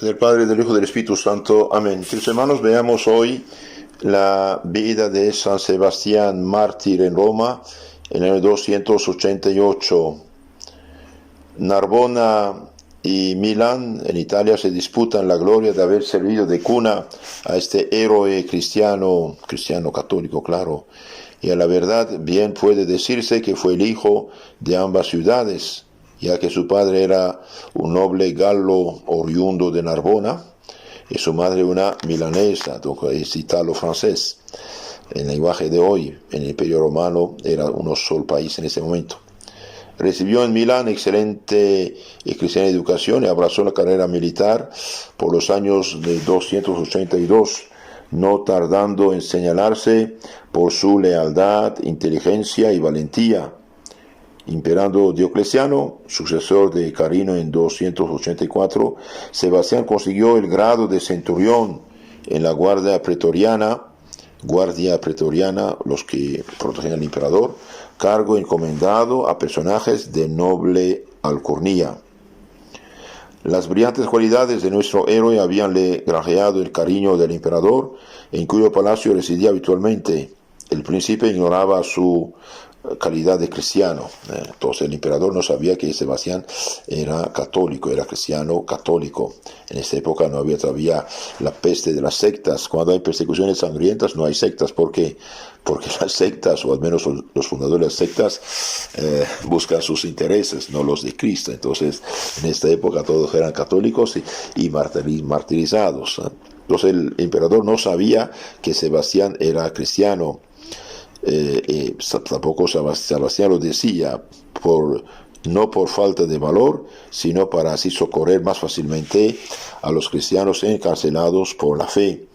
Del Padre, del Hijo y del Espíritu Santo. Amén. Queridos hermanos, veamos hoy la vida de San Sebastián, mártir en Roma, en el año 288. Narbona y Milán, en Italia, se disputan la gloria de haber servido de cuna a este héroe cristiano católico, claro. Y a la verdad, bien puede decirse que fue el hijo de ambas ciudades, ya que su padre era un noble galo oriundo de Narbona y su madre una milanesa, es italo-francés. En el lenguaje de hoy, en el Imperio Romano, era un solo país en ese momento. Recibió en Milán excelente y cristiana educación y abrazó la carrera militar por los años de 282, no tardando en señalarse por su lealtad, inteligencia y valentía. Imperando Diocleciano, sucesor de Carino en 284, Sebastián consiguió el grado de centurión en la guardia pretoriana, los que protegen al emperador, cargo encomendado a personajes de noble alcurnia. Las brillantes cualidades de nuestro héroe habíanle granjeado el cariño del emperador, en cuyo palacio residía habitualmente. El príncipe ignoraba su calidad de cristiano. Entonces el emperador no sabía que Sebastián era católico, era cristiano católico. En esta época no había todavía la peste de las sectas. Cuando hay persecuciones sangrientas no hay sectas. ¿Por qué? Porque las sectas, o al menos los fundadores de las sectas, buscan sus intereses, no los de Cristo. Entonces en esta época todos eran católicos y martirizados. Entonces el emperador no sabía que Sebastián era cristiano. Tampoco Sebastián lo decía no por falta de valor, sino para así socorrer más fácilmente a los cristianos encarcelados por la fe.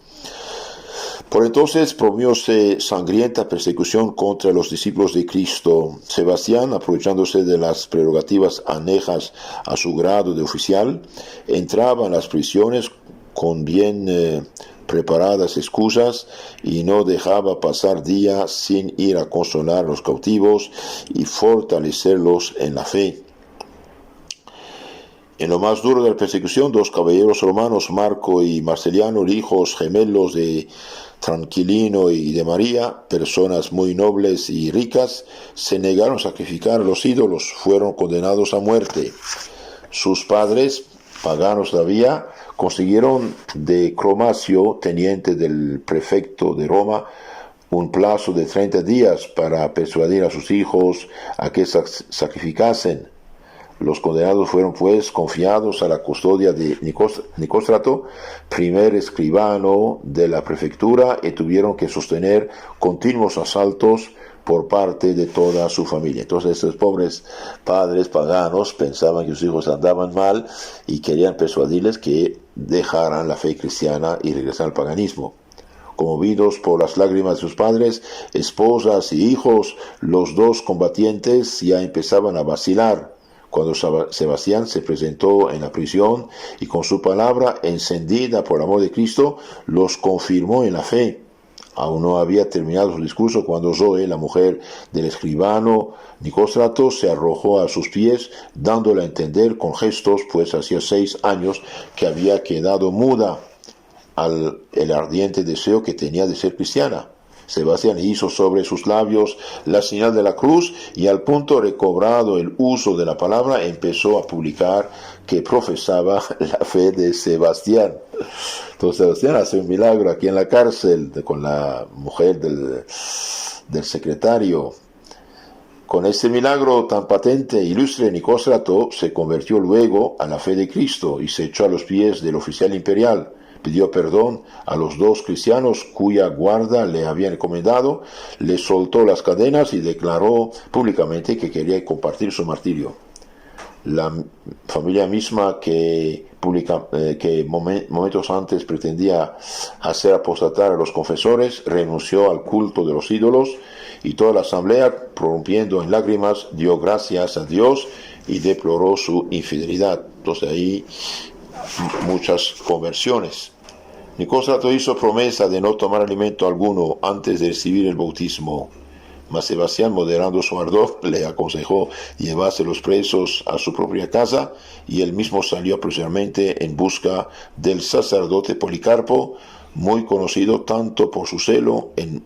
Por entonces promovióse sangrienta persecución contra los discípulos de Cristo. Sebastián, aprovechándose de las prerrogativas anejas a su grado de oficial, entraba en las prisiones con bien preparadas excusas y no dejaba pasar día sin ir a consolar a los cautivos y fortalecerlos en la fe. En lo más duro de la persecución, dos caballeros romanos, Marco y Marceliano, hijos gemelos de Tranquilino y de María, personas muy nobles y ricas, se negaron a sacrificar a los ídolos, fueron condenados a muerte. Sus padres, paganos todavía, consiguieron de Cromacio, teniente del prefecto de Roma, un plazo de 30 días para persuadir a sus hijos a que sacrificasen. Los condenados fueron pues confiados a la custodia de Nicóstrato, primer escribano de la prefectura, y tuvieron que sostener continuos asaltos por parte de toda su familia. Entonces estos pobres padres paganos pensaban que sus hijos andaban mal y querían persuadirles que dejaran la fe cristiana y regresaran al paganismo. Conmovidos por las lágrimas de sus padres, esposas y hijos, los dos combatientes ya empezaban a vacilar, cuando Sebastián se presentó en la prisión y con su palabra encendida por el amor de Cristo los confirmó en la fe. Aún no había terminado su discurso cuando Zoe, la mujer del escribano Nicóstrato, se arrojó a sus pies, dándole a entender con gestos, pues hacía 6 años que había quedado muda el ardiente deseo que tenía de ser cristiana. Sebastián hizo sobre sus labios la señal de la cruz y al punto recobrado el uso de la palabra empezó a publicar que profesaba la fe de Sebastián. Entonces Sebastián hace un milagro aquí en la cárcel con la mujer del secretario. Con este milagro tan patente e ilustre, Nicóstrato se convirtió luego a la fe de Cristo y se echó a los pies del oficial imperial. Pidió perdón a los dos cristianos cuya guarda le habían encomendado, le soltó las cadenas y declaró públicamente que quería compartir su martirio. La familia misma que momentos antes pretendía hacer apostatar a los confesores renunció al culto de los ídolos y toda la asamblea, prorrumpiendo en lágrimas, dio gracias a Dios y deploró su infidelidad. Entonces ahí muchas conversiones. Nicóstrato hizo promesa de no tomar alimento alguno antes de recibir el bautismo, Mas Sebastián, moderando su ardor, le aconsejó llevarse los presos a su propia casa, y él mismo salió apresuradamente en busca del sacerdote Policarpo, muy conocido tanto por su celo en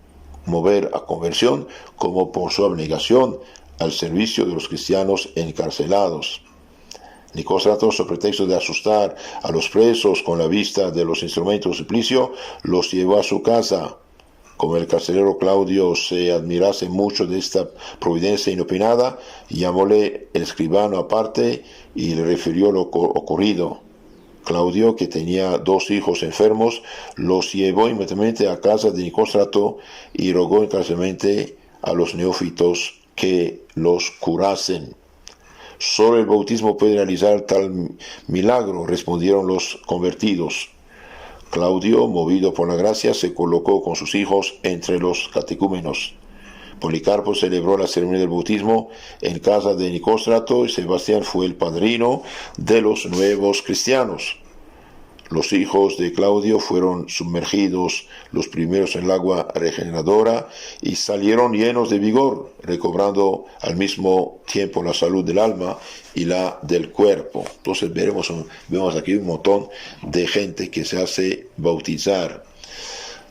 mover a conversión como por su abnegación al servicio de los cristianos encarcelados. Nicóstrato, sobre pretexto de asustar a los presos con la vista de los instrumentos de suplicio, los llevó a su casa. Como el carcelero Claudio se admirase mucho de esta providencia inopinada, llamóle el escribano aparte y le refirió lo ocurrido. Claudio, que tenía 2 hijos enfermos, los llevó inmediatamente a casa de Nicóstrato y rogó encarecidamente a los neófitos que los curasen. Solo el bautismo puede realizar tal milagro, respondieron los convertidos. Claudio, movido por la gracia, se colocó con sus hijos entre los catecúmenos. Policarpo celebró la ceremonia del bautismo en casa de Nicóstrato y Sebastián fue el padrino de los nuevos cristianos. Los hijos de Claudio fueron sumergidos los primeros en el agua regeneradora y salieron llenos de vigor, recobrando al mismo tiempo la salud del alma y la del cuerpo. Entonces vemos aquí un montón de gente que se hace bautizar.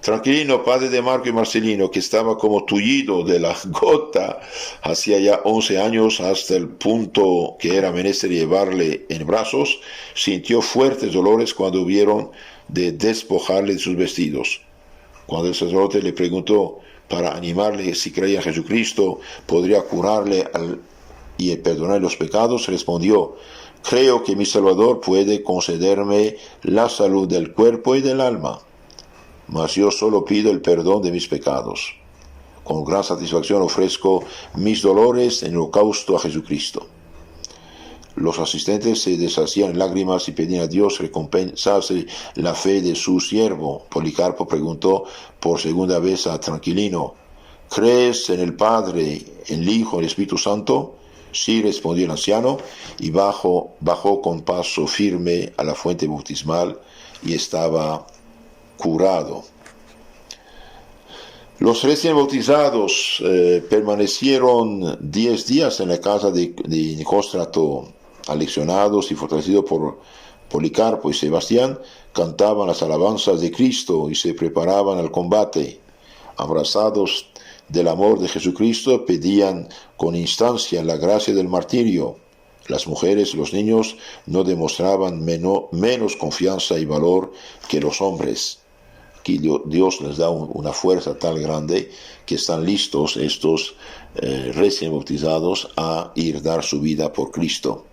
Tranquilino, padre de Marco y Marcelino, que estaba como tullido de la gota hacía ya 11 años, hasta el punto que era menester llevarle en brazos, sintió fuertes dolores cuando hubieron de despojarle de sus vestidos. Cuando el sacerdote le preguntó para animarle si creía en Jesucristo, podría curarle y perdonar los pecados, respondió: creo que mi Salvador puede concederme la salud del cuerpo y del alma. Mas yo solo pido el perdón de mis pecados. Con gran satisfacción ofrezco mis dolores en holocausto a Jesucristo. Los asistentes se deshacían en lágrimas y pedían a Dios recompensarse la fe de su siervo. Policarpo preguntó por segunda vez a Tranquilino: ¿crees en el Padre, en el Hijo, en el Espíritu Santo? Sí, respondió el anciano, y bajó con paso firme a la fuente bautismal y estaba curado. Los recién bautizados permanecieron 10 días en la casa de Nicóstrato, aleccionados y fortalecidos por Policarpo y Sebastián. Cantaban las alabanzas de Cristo y se preparaban al combate. Abrazados del amor de Jesucristo, pedían con instancia la gracia del martirio. Las mujeres y los niños no demostraban menos confianza y valor que los hombres. Aquí Dios les da una fuerza tan grande que están listos estos recién bautizados a ir dar su vida por Cristo.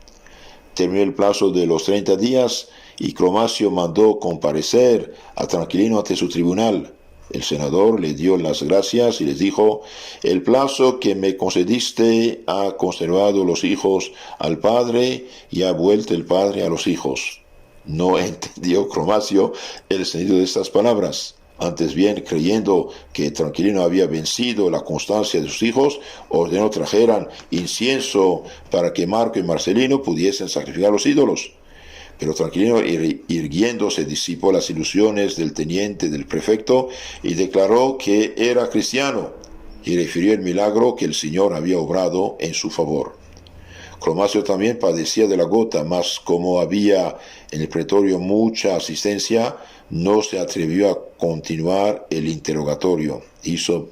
Terminó el plazo de los 30 días y Cromacio mandó comparecer a Tranquilino ante su tribunal. El senador le dio las gracias y les dijo: el plazo que me concediste ha conservado los hijos al padre y ha vuelto el padre a los hijos. No entendió Cromacio el sentido de estas palabras. Antes bien, creyendo que Tranquilino había vencido la constancia de sus hijos, ordenó trajeran incienso para que Marco y Marcelino pudiesen sacrificar los ídolos. Pero Tranquilino, irguiéndose, disipó las ilusiones del teniente del prefecto y declaró que era cristiano, y refirió el milagro que el Señor había obrado en su favor. Cromacio también padecía de la gota, mas como había en el pretorio mucha asistencia, no se atrevió a continuar el interrogatorio. Hizo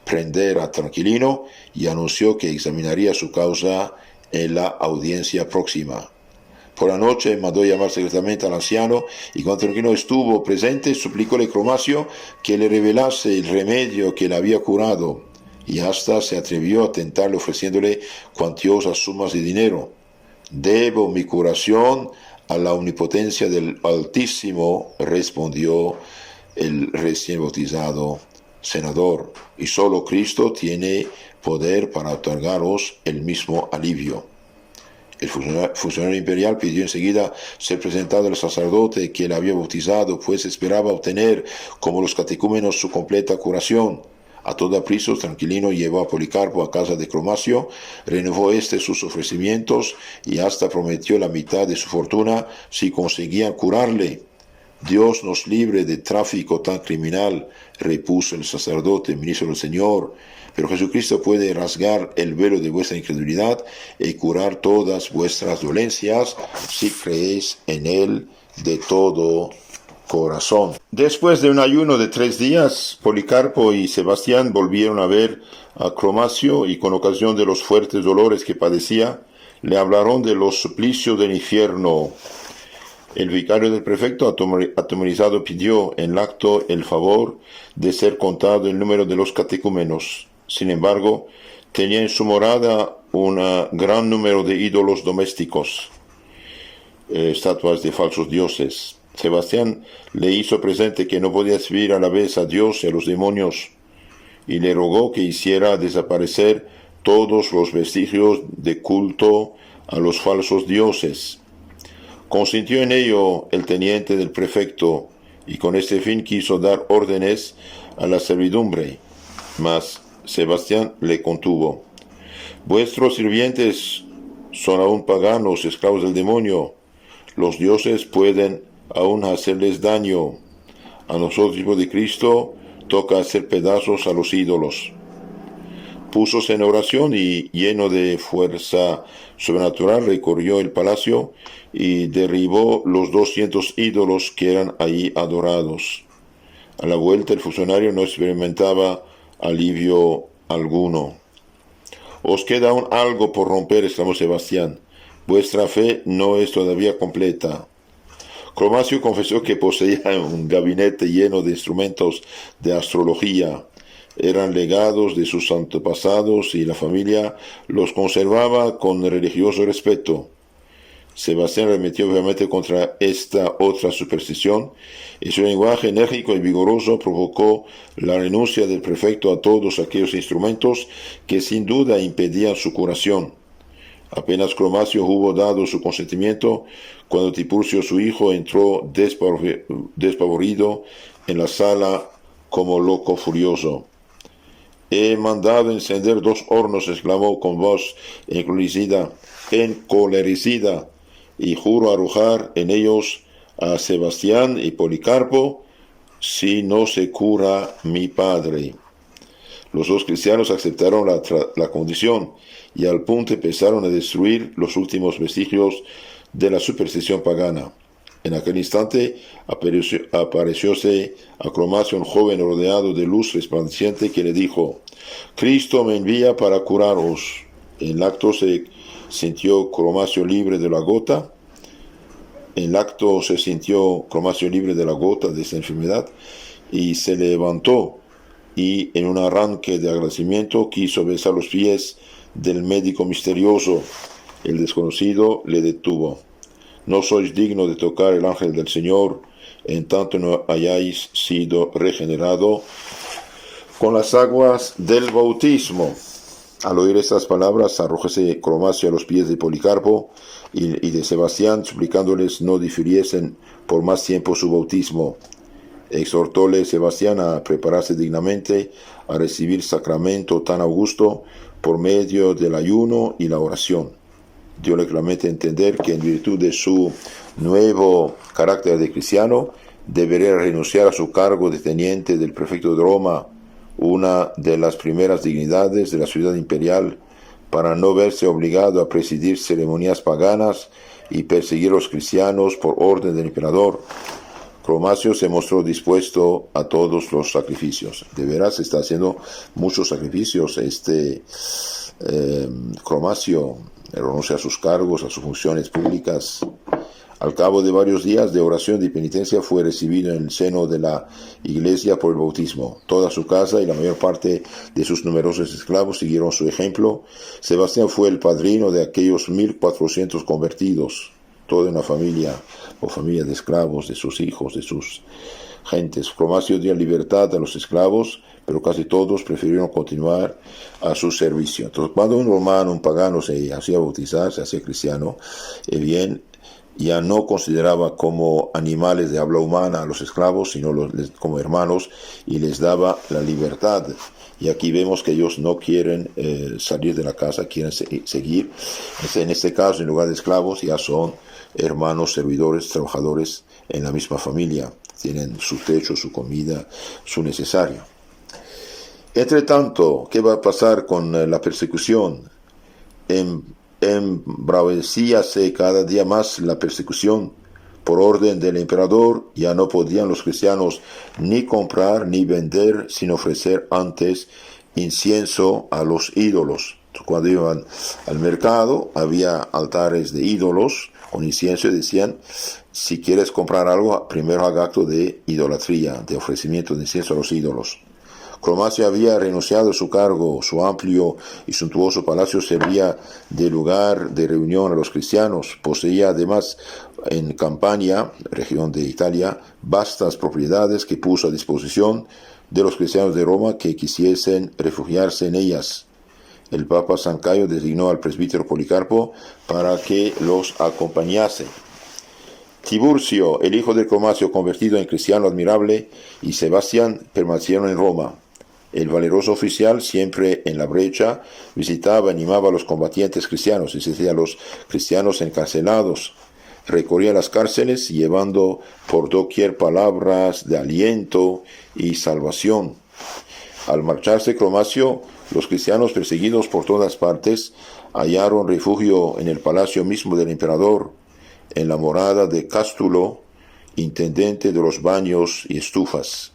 prender a Tranquilino y anunció que examinaría su causa en la audiencia próxima. Por la noche mandó llamar secretamente al anciano, y cuando Tranquilino estuvo presente, suplicóle Cromacio que le revelase el remedio que le había curado, y hasta se atrevió a tentarle ofreciéndole cuantiosas sumas de dinero. Debo mi curación a la omnipotencia del Altísimo, respondió el recién bautizado senador, y solo Cristo tiene poder para otorgaros el mismo alivio. El funcionario imperial pidió enseguida ser presentado al sacerdote que le había bautizado, pues esperaba obtener, como los catecúmenos, su completa curación. A toda prisa, Tranquilino llevó a Policarpo a casa de Cromacio, renovó sus ofrecimientos y hasta prometió la mitad de su fortuna si conseguían curarle. Dios nos libre de tráfico tan criminal, repuso el sacerdote, ministro del Señor. Pero Jesucristo puede rasgar el velo de vuestra incredulidad y curar todas vuestras dolencias si creéis en Él de todo corazón. Después de un ayuno de 3 días, Policarpo y Sebastián volvieron a ver a Cromacio y con ocasión de los fuertes dolores que padecía, le hablaron de los suplicios del infierno. El vicario del prefecto, atemorizado, pidió en el acto el favor de ser contado el número de los catecúmenos. Sin embargo, tenía en su morada un gran número de ídolos domésticos, estatuas de falsos dioses. Sebastián le hizo presente que no podía servir a la vez a Dios y a los demonios, y le rogó que hiciera desaparecer todos los vestigios de culto a los falsos dioses. Consintió en ello el teniente del prefecto, y con este fin quiso dar órdenes a la servidumbre, mas Sebastián le contuvo. Vuestros sirvientes son aún paganos, esclavos del demonio. Los dioses pueden aún hacerles daño. A nosotros, hijos de Cristo, toca hacer pedazos a los ídolos. Púsose en oración y, lleno de fuerza sobrenatural, recorrió el palacio y derribó los 200 ídolos que eran allí adorados. A la vuelta, el funcionario no experimentaba alivio alguno. Os queda aún algo por romper, exclamó Sebastián. Vuestra fe no es todavía completa. Cromacio confesó que poseía un gabinete lleno de instrumentos de astrología. Eran legados de sus antepasados y la familia los conservaba con religioso respeto. Sebastián remitió obviamente contra esta otra superstición, y su lenguaje enérgico y vigoroso provocó la renuncia del prefecto a todos aquellos instrumentos que sin duda impedían su curación. Apenas Cromacio hubo dado su consentimiento, cuando Tiburcio, su hijo, entró despavorido en la sala como loco furioso. He mandado encender 2 hornos, exclamó con voz encolerecida, y juro arrojar en ellos a Sebastián y Policarpo si no se cura mi padre. Los 2 cristianos aceptaron la condición y al punto empezaron a destruir los últimos vestigios de la superstición pagana. En aquel instante aparecióse a Cromacio un joven rodeado de luz resplandeciente que le dijo: Cristo me envía para curaros. En el acto se sintió Cromacio libre de la gota. De esta enfermedad y se levantó y en un arranque de agradecimiento quiso besar los pies del médico misterioso. El desconocido le detuvo. No sois digno de tocar el ángel del Señor, en tanto no hayáis sido regenerado con las aguas del bautismo. Al oír estas palabras, arrójese Cromacio a los pies de Policarpo y de Sebastián, suplicándoles no difiriesen por más tiempo su bautismo. Exhortóle Sebastián a prepararse dignamente a recibir sacramento tan augusto por medio del ayuno y la oración. Diole claramente a entender que en virtud de su nuevo carácter de cristiano, debería renunciar a su cargo de teniente del prefecto de Roma, una de las primeras dignidades de la ciudad imperial, para no verse obligado a presidir ceremonias paganas y perseguir a los cristianos por orden del emperador. Cromacio se mostró dispuesto a todos los sacrificios. De veras está haciendo muchos sacrificios. Cromacio renuncia a sus cargos, a sus funciones públicas. Al cabo de varios días de oración y penitencia fue recibido en el seno de la iglesia por el bautismo. Toda su casa y la mayor parte de sus numerosos esclavos siguieron su ejemplo. Sebastián fue el padrino de aquellos 1,400 convertidos, toda una familia o familia de esclavos, de sus hijos, de sus gentes. Cromacio dio libertad a los esclavos, pero casi todos prefirieron continuar a su servicio. Entonces, cuando un romano, un pagano se hacía bautizar, se hacía cristiano, bien, ya no consideraba como animales de habla humana a los esclavos, sino como hermanos, y les daba la libertad. Y aquí vemos que ellos no quieren salir de la casa, quieren seguir. En este caso, en lugar de esclavos, ya son hermanos, servidores, trabajadores en la misma familia. Tienen su techo, su comida, su necesario. Entre tanto, ¿qué va a pasar con la persecución? Embravecíase cada día más la persecución. Por orden del emperador, ya no podían los cristianos ni comprar ni vender sin ofrecer antes incienso a los ídolos. Cuando iban al mercado había altares de ídolos con incienso y decían, si quieres comprar algo, primero haga acto de idolatría, de ofrecimiento de incienso a los ídolos. Cromacio había renunciado a su cargo, su amplio y suntuoso palacio servía de lugar de reunión a los cristianos, poseía además en Campania, región de Italia, vastas propiedades que puso a disposición de los cristianos de Roma que quisiesen refugiarse en ellas. El Papa San Cayo designó al presbítero Policarpo para que los acompañase. Tiburcio, el hijo de Cromacio, convertido en cristiano admirable, y Sebastián permanecieron en Roma. El valeroso oficial, siempre en la brecha, visitaba y animaba a los combatientes cristianos, es decir, a los cristianos encarcelados. Recorría las cárceles llevando por doquier palabras de aliento y salvación. Al marcharse Cromacio, los cristianos perseguidos por todas partes hallaron refugio en el palacio mismo del emperador, en la morada de Cástulo, intendente de los baños y estufas.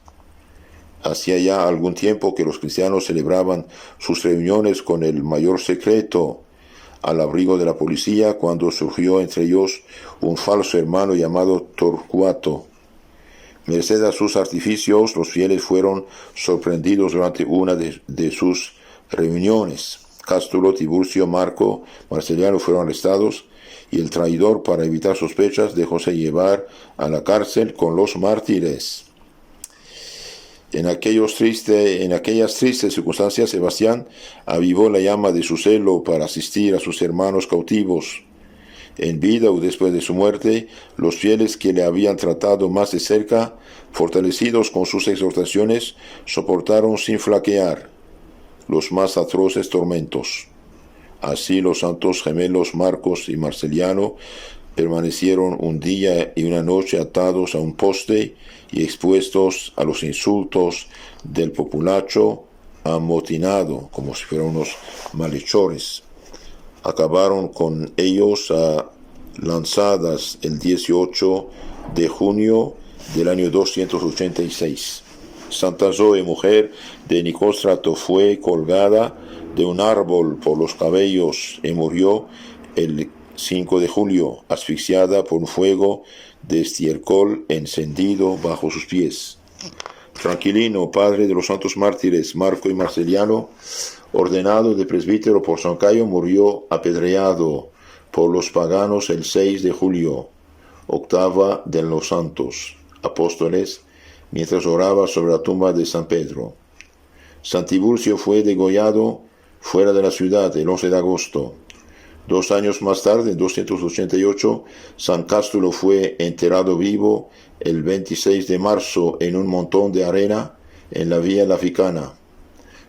Hacía ya algún tiempo que los cristianos celebraban sus reuniones con el mayor secreto, al abrigo de la policía, cuando surgió entre ellos un falso hermano llamado Torcuato. Merced a sus artificios, los fieles fueron sorprendidos durante una de sus reuniones. Cástulo, Tiburcio, Marco, Marceliano fueron arrestados, y el traidor, para evitar sospechas, dejóse llevar a la cárcel con los mártires. En aquellas tristes circunstancias, Sebastián avivó la llama de su celo para asistir a sus hermanos cautivos. En vida o después de su muerte, los fieles que le habían tratado más de cerca, fortalecidos con sus exhortaciones, soportaron sin flaquear los más atroces tormentos. Así los santos gemelos Marcos y Marceliano permanecieron un día y una noche atados a un poste y expuestos a los insultos del populacho amotinado, como si fueran unos malhechores. Acabaron con ellos a lanzadas el 18 de junio del año 286. Santa Zoe, mujer de Nicóstrato, fue colgada de un árbol por los cabellos y murió el 5 de julio, asfixiada por un fuego de estiércol encendido bajo sus pies. Tranquilino, padre de los santos mártires Marco y Marceliano, ordenado de presbítero por San Cayo, murió apedreado por los paganos el 6 de julio, octava de los santos apóstoles, mientras oraba sobre la tumba de San Pedro. San Tiburcio fue degollado fuera de la ciudad el 11 de agosto. 2 años más tarde, en 288, San Cástulo fue enterrado vivo el 26 de marzo en un montón de arena en la Vía Laficana.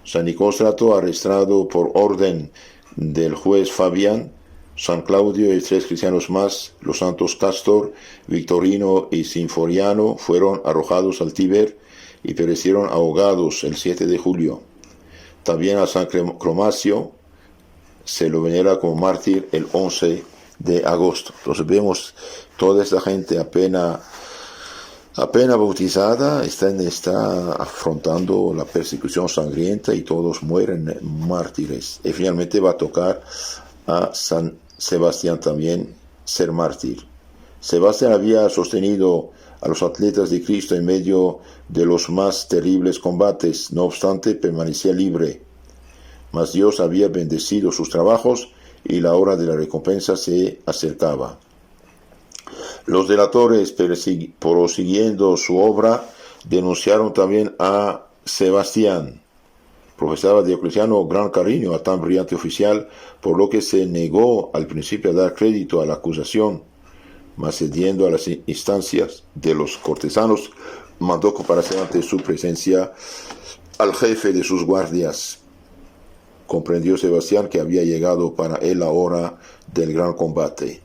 San Nicóstrato, arrestado por orden del juez Fabián, San Claudio y 3 cristianos más, los santos Cástor, Victorino y Sinforiano, fueron arrojados al Tíber y perecieron ahogados el 7 de julio. También a San Cromacio se lo venera como mártir el 11 de agosto. Entonces vemos toda esta gente apenas bautizada, está afrontando la persecución sangrienta y todos mueren mártires. Y finalmente va a tocar a San Sebastián también ser mártir. Sebastián había sostenido a los atletas de Cristo en medio de los más terribles combates, no obstante permanecía libre. Mas Dios había bendecido sus trabajos y la hora de la recompensa se acercaba. Los delatores, prosiguiendo su obra, denunciaron también a Sebastián. Profesaba Diocleciano gran cariño a tan brillante oficial, por lo que se negó al principio a dar crédito a la acusación, mas cediendo a las instancias de los cortesanos, mandó comparecer ante su presencia al jefe de sus guardias. Comprendió Sebastián que había llegado para él la hora del gran combate.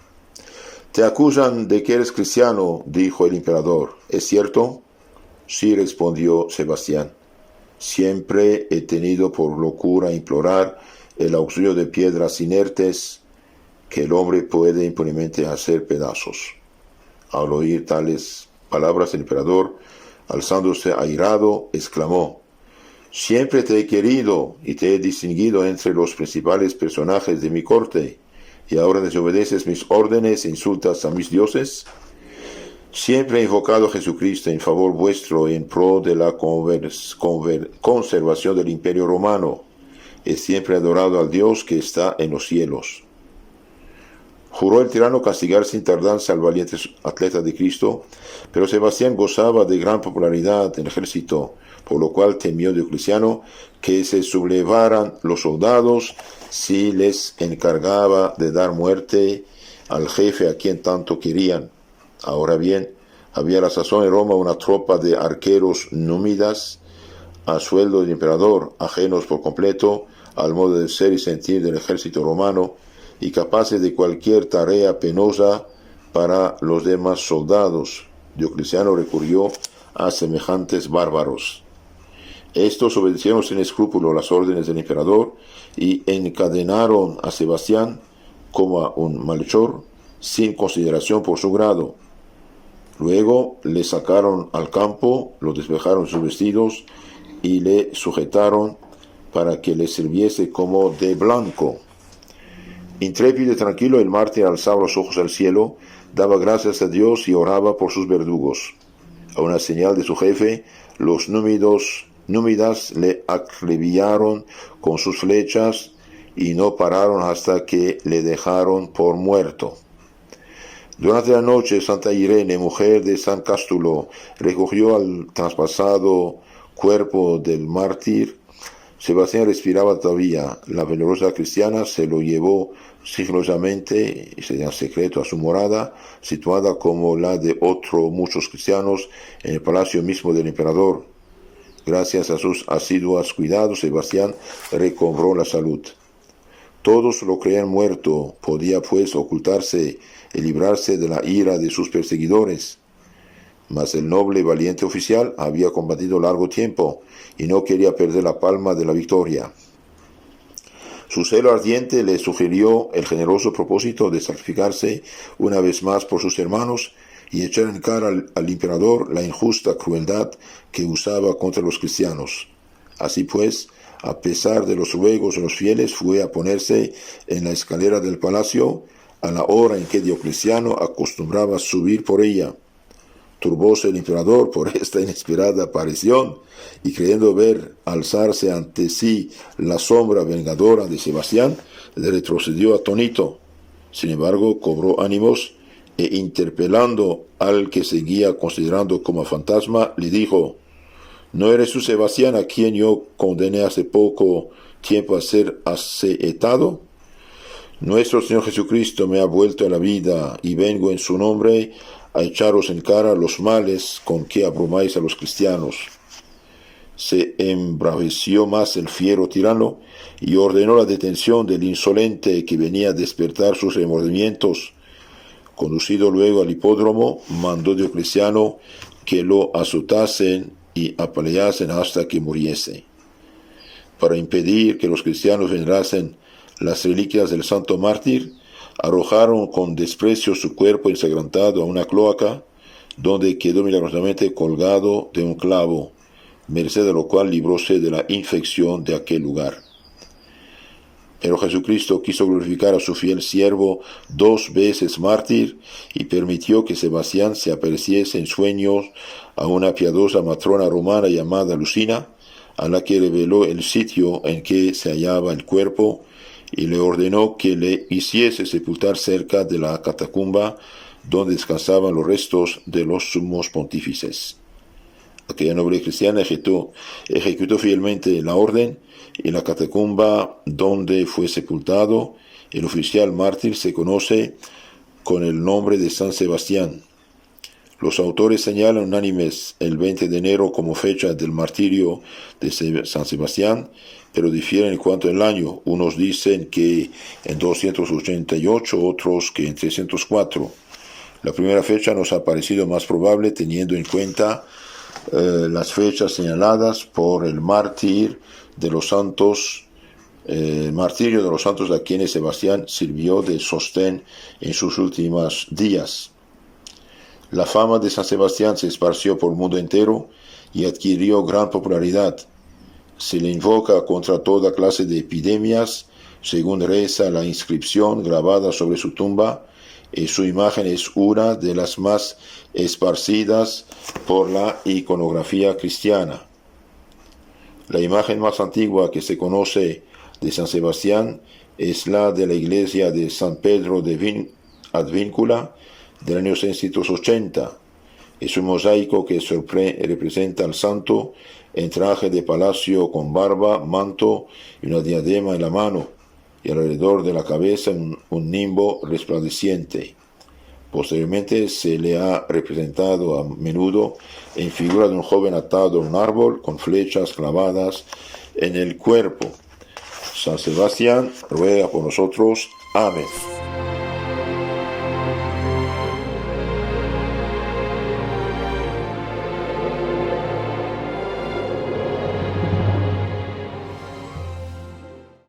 Te acusan de que eres cristiano, dijo el emperador. ¿Es cierto? Sí, respondió Sebastián. Siempre he tenido por locura implorar el auxilio de piedras inertes que el hombre puede impunemente hacer pedazos. Al oír tales palabras, el emperador, alzándose airado, exclamó: Siempre te he querido y te he distinguido entre los principales personajes de mi corte, y ahora desobedeces mis órdenes e insultas a mis dioses. Siempre he invocado a Jesucristo en favor vuestro y en pro de la conservación del Imperio Romano. He siempre adorado al Dios que está en los cielos. Juró el tirano castigar sin tardanza al valiente atleta de Cristo, pero Sebastián gozaba de gran popularidad en el ejército, por lo cual temió Diocleciano que se sublevaran los soldados si les encargaba de dar muerte al jefe a quien tanto querían. Ahora bien, había a la sazón en Roma una tropa de arqueros númidas a sueldo del emperador, ajenos por completo al modo de ser y sentir del ejército romano y capaces de cualquier tarea penosa para los demás soldados. Diocleciano recurrió a semejantes bárbaros. Estos obedecieron sin escrúpulo las órdenes del emperador y encadenaron a Sebastián como a un malhechor, sin consideración por su grado. Luego le sacaron al campo, lo despejaron sus vestidos y le sujetaron para que le sirviese como de blanco. Intrépido y tranquilo, el mártir alzaba los ojos al cielo, daba gracias a Dios y oraba por sus verdugos. A una señal de su jefe, los númidas le acribillaron con sus flechas y no pararon hasta que le dejaron por muerto. Durante la noche, Santa Irene, mujer de San Cástulo, recogió al traspasado cuerpo del mártir. Sebastián respiraba todavía. La venerosa cristiana se lo llevó sigilosamente y en secreto a su morada, situada como la de muchos cristianos en el palacio mismo del emperador. Gracias a sus asiduos cuidados, Sebastián recobró la salud. Todos lo creían muerto, podía pues ocultarse y librarse de la ira de sus perseguidores. Mas el noble y valiente oficial había combatido largo tiempo y no quería perder la palma de la victoria. Su celo ardiente le sugirió el generoso propósito de sacrificarse una vez más por sus hermanos y echar en cara al emperador la injusta crueldad que usaba contra los cristianos. Así pues, a pesar de los ruegos de los fieles, fue a ponerse en la escalera del palacio a la hora en que Diocleciano acostumbraba subir por ella. Turbóse el emperador por esta inesperada aparición y creyendo ver alzarse ante sí la sombra vengadora de Sebastián, retrocedió atónito. Sin embargo, cobró ánimos e interpelando al que seguía considerando como fantasma, le dijo: ¿No eres tú Sebastián a quien yo condené hace poco tiempo a ser ashetado? Nuestro Señor Jesucristo me ha vuelto a la vida y vengo en su nombre a echaros en cara los males con que abrumáis a los cristianos. Se embraveció más el fiero tirano y ordenó la detención del insolente que venía a despertar sus remordimientos. Conducido luego al hipódromo, mandó Diocleciano que lo azotasen y apaleasen hasta que muriese. Para impedir que los cristianos venerasen las reliquias del santo mártir, arrojaron con desprecio su cuerpo ensangrentado a una cloaca, donde quedó milagrosamente colgado de un clavo, merced a lo cual libróse de la infección de aquel lugar. Pero Jesucristo quiso glorificar a su fiel siervo 2 veces mártir y permitió que Sebastián se apareciese en sueños a una piadosa matrona romana llamada Lucina, a la que reveló el sitio en que se hallaba el cuerpo y le ordenó que le hiciese sepultar cerca de la catacumba donde descansaban los restos de los sumos pontífices. Aquella noble cristiana ejecutó fielmente la orden y la catacumba donde fue sepultado el oficial mártir se conoce con el nombre de San Sebastián. Los autores señalan unánimes el 20 de enero como fecha del martirio de San Sebastián, pero difieren en cuanto al año. Unos dicen que en 288, otros que en 304. La primera fecha nos ha parecido más probable teniendo en cuenta las fechas señaladas por el martirio de los santos a quienes Sebastián sirvió de sostén en sus últimos días. La fama de San Sebastián se esparció por el mundo entero y adquirió gran popularidad. Se le invoca contra toda clase de epidemias, según reza la inscripción grabada sobre su tumba, y su imagen es una de las más esparcidas por la iconografía cristiana. La imagen más antigua que se conoce de San Sebastián es la de la iglesia de San Pedro de Advíncula del año 680. Es un mosaico que representa al santo en traje de palacio con barba, manto y una diadema en la mano, y alrededor de la cabeza un nimbo resplandeciente. Posteriormente se le ha representado a menudo en figura de un joven atado a un árbol con flechas clavadas en el cuerpo. San Sebastián ruega por nosotros. Amén.